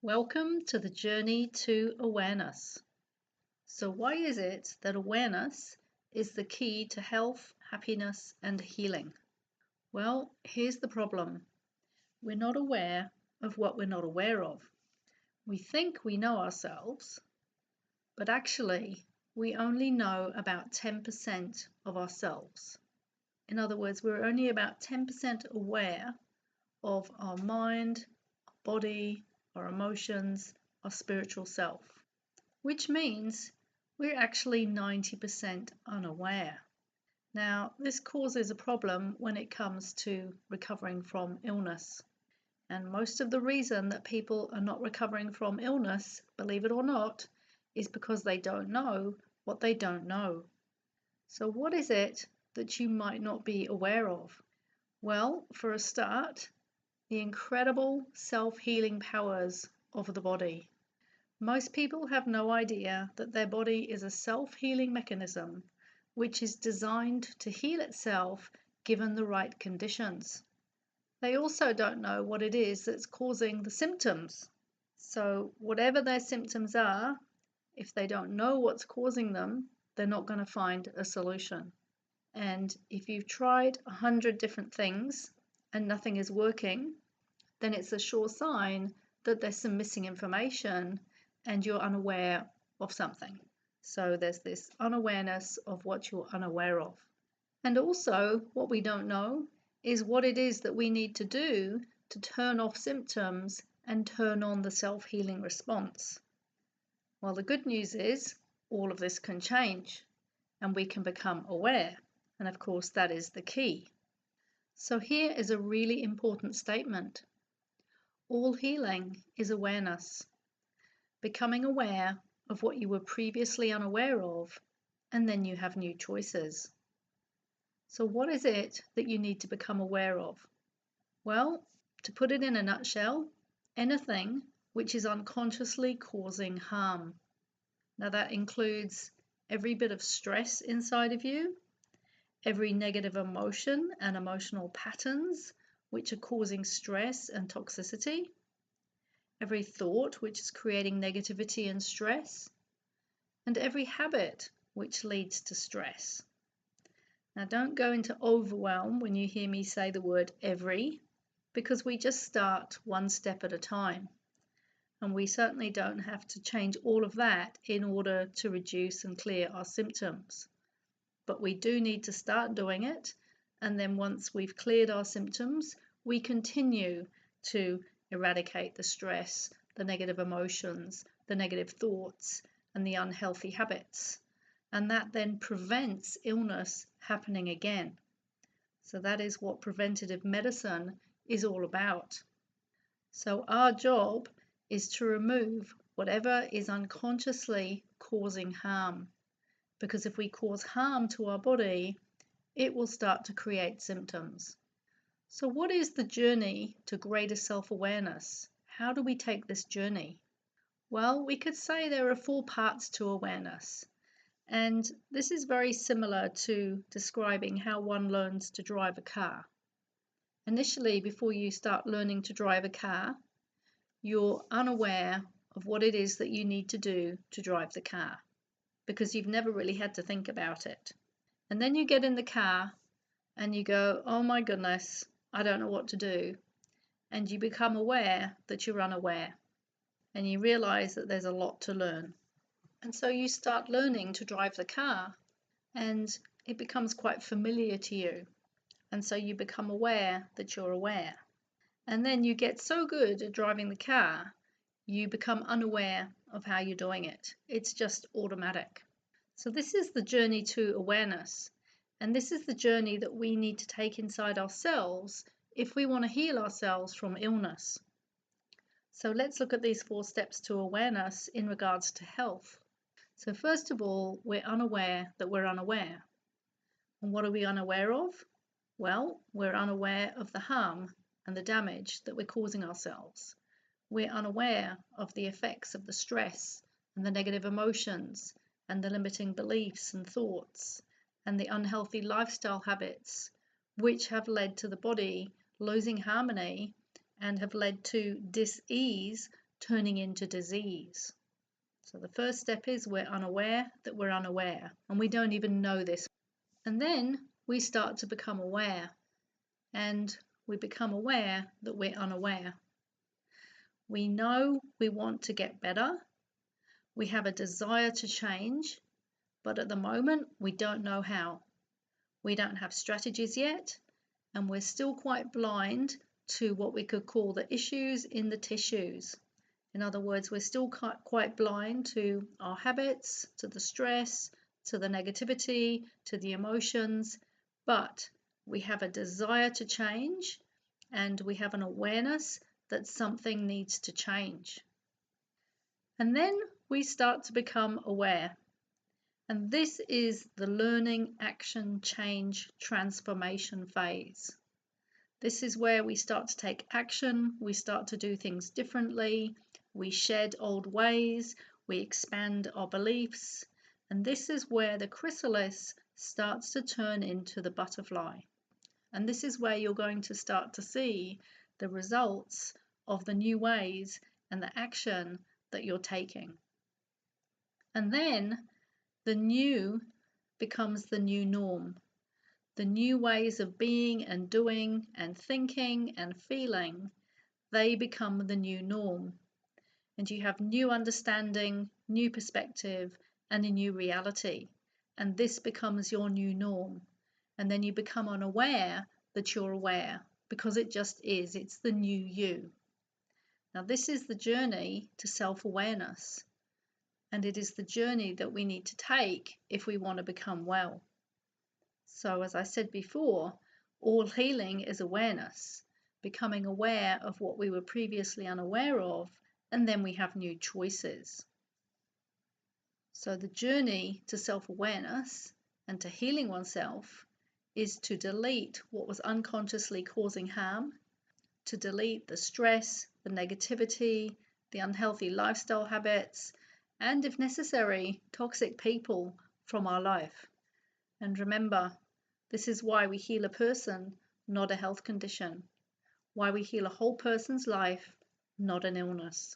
Welcome to the journey to awareness. So, why is it that awareness is the key to health, happiness, and healing? Well, here's the problem. We're not aware of what we're not aware of. We think we know ourselves, but actually, we only know about 10% of ourselves. In other words, we're only about 10% aware of our mind, our body, our emotions, our spiritual self, which means we're actually 90% unaware. Now, this causes a problem when it comes to recovering from illness. And most of the reason that people are not recovering from illness, believe it or not, is because they don't know what they don't know. So, what is it that you might not be aware of? Well, for a start, the incredible self-healing powers of the body. Most people have no idea that their body is a self-healing mechanism which is designed to heal itself given the right conditions. They also don't know what it is that's causing the symptoms. So whatever their symptoms are, if they don't know what's causing them, they're not going to find a solution. And if you've tried 100 different things and nothing is working, then it's a sure sign that there's some missing information and you're unaware of something. So there's this unawareness of what you're unaware of. And also, what we don't know is what it is that we need to do to turn off symptoms and turn on the self-healing response. Well, the good news is all of this can change and we can become aware. And of course, that is the key. So here is a really important statement. All healing is awareness, becoming aware of what you were previously unaware of, and then you have new choices. So what is it that you need to become aware of? Well, to put it in a nutshell, anything which is unconsciously causing harm. Now that includes every bit of stress inside of you, every negative emotion and emotional patterns which are causing stress and toxicity, every thought which is creating negativity and stress, and every habit which leads to stress. Now, don't go into overwhelm when you hear me say the word every, because we just start one step at a time. And we certainly don't have to change all of that in order to reduce and clear our symptoms. But we do need to start doing it. And then once we've cleared our symptoms, we continue to eradicate the stress, the negative emotions, the negative thoughts, and the unhealthy habits. And that then prevents illness happening again. So that is what preventative medicine is all about. So our job is to remove whatever is unconsciously causing harm. Because if we cause harm to our body, it will start to create symptoms. So what is the journey to greater self-awareness? How do we take this journey? Well, we could say there are 4 parts to awareness. And this is very similar to describing how one learns to drive a car. Initially, before you start learning to drive a car, you're unaware of what it is that you need to do to drive the car, because you've never really had to think about it. And then you get in the car and you go, oh my goodness, I don't know what to do. And you become aware that you're unaware. And you realize that there's a lot to learn. And so you start learning to drive the car and it becomes quite familiar to you. And so you become aware that you're aware. And then you get so good at driving the car, you become unaware of how you're doing it. It's just automatic. So this is the journey to awareness. And this is the journey that we need to take inside ourselves if we want to heal ourselves from illness. So let's look at these 4 steps to awareness in regards to health. So first of all, we're unaware that we're unaware. And what are we unaware of? Well, we're unaware of the harm and the damage that we're causing ourselves. We're unaware of the effects of the stress and the negative emotions and the limiting beliefs and thoughts and the unhealthy lifestyle habits which have led to the body losing harmony and have led to dis-ease turning into disease. So the first step is we're unaware that we're unaware, and we don't even know this. And then we start to become aware, and we become aware that we're unaware. We know we want to get better. We have a desire to change, but at the moment we don't know how. We don't have strategies yet, and we're still quite blind to what we could call the issues in the tissues. In other words, we're still quite blind to our habits, to the stress, to the negativity, to the emotions, but we have a desire to change, and we have an awareness that something needs to change. And then we start to become aware. And this is the learning, action, change, transformation phase. This is where we start to take action, we start to do things differently, we shed old ways, we expand our beliefs, and this is where the chrysalis starts to turn into the butterfly. And this is where you're going to start to see the results of the new ways and the action that you're taking. And then the new becomes the new norm. The new ways of being and doing and thinking and feeling, they become the new norm. And you have new understanding, new perspective, and a new reality. And this becomes your new norm. And then you become unaware that you're aware, because it just is. It's the new you. Now, this is the journey to self-awareness. And it is the journey that we need to take if we want to become well. So, as I said before, all healing is awareness, becoming aware of what we were previously unaware of, and then we have new choices. So the journey to self-awareness and to healing oneself is to delete what was unconsciously causing harm, to delete the stress, the negativity, the unhealthy lifestyle habits, and if necessary, toxic people from our life. And remember, this is why we heal a person, not a health condition. Why we heal a whole person's life, not an illness.